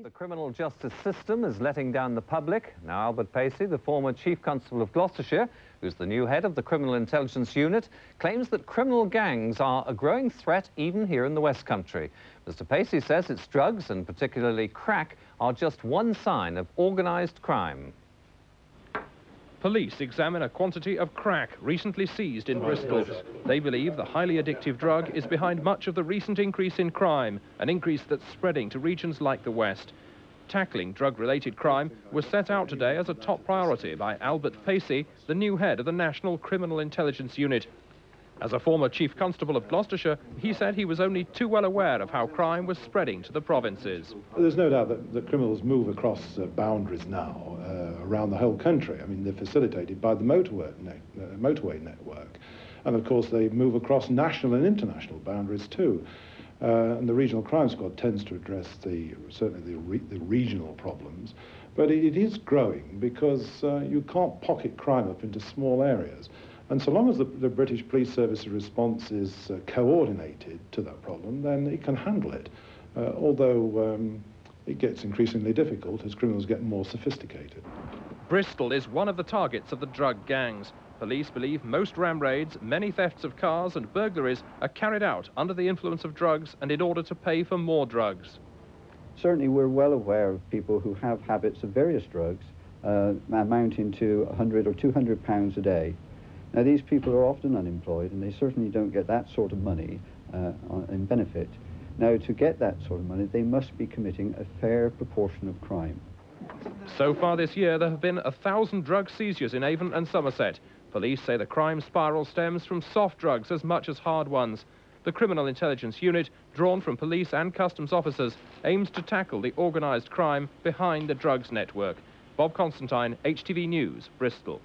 The criminal justice system is letting down the public. Now Albert Pacey, the former Chief Constable of Gloucestershire, who's the new head of the Criminal Intelligence Unit, claims that criminal gangs are a growing threat even here in the West Country. Mr. Pacey says it's drugs, and particularly crack, are just one sign of organised crime. Police examine a quantity of crack recently seized in Bristol. They believe the highly addictive drug is behind much of the recent increase in crime, an increase that's spreading to regions like the West. Tackling drug-related crime was set out today as a top priority by Albert Pacey, the new head of the National Criminal Intelligence Unit. As a former Chief Constable of Gloucestershire, he said he was only too well aware of how crime was spreading to the provinces. There's no doubt that criminals move across boundaries now around the whole country. I mean, they're facilitated by the motorway network. And of course, they move across national and international boundaries too. And the Regional Crime Squad tends to address certainly the regional problems. But it is growing because you can't pocket crime up into small areas. And so long as the British Police Service's response is coordinated to that problem, then it can handle it. Although it gets increasingly difficult as criminals get more sophisticated. Bristol is one of the targets of the drug gangs. Police believe most ram raids, many thefts of cars and burglaries are carried out under the influence of drugs and in order to pay for more drugs. Certainly we're well aware of people who have habits of various drugs amounting to 100 or 200 pounds a day. Now, these people are often unemployed, and they certainly don't get that sort of money in benefit. Now, to get that sort of money, they must be committing a fair proportion of crime. So far this year, there have been 1,000 drug seizures in Avon and Somerset. Police say the crime spiral stems from soft drugs as much as hard ones. The Criminal Intelligence Unit, drawn from police and customs officers, aims to tackle the organised crime behind the drugs network. Bob Constantine, HTV News, Bristol.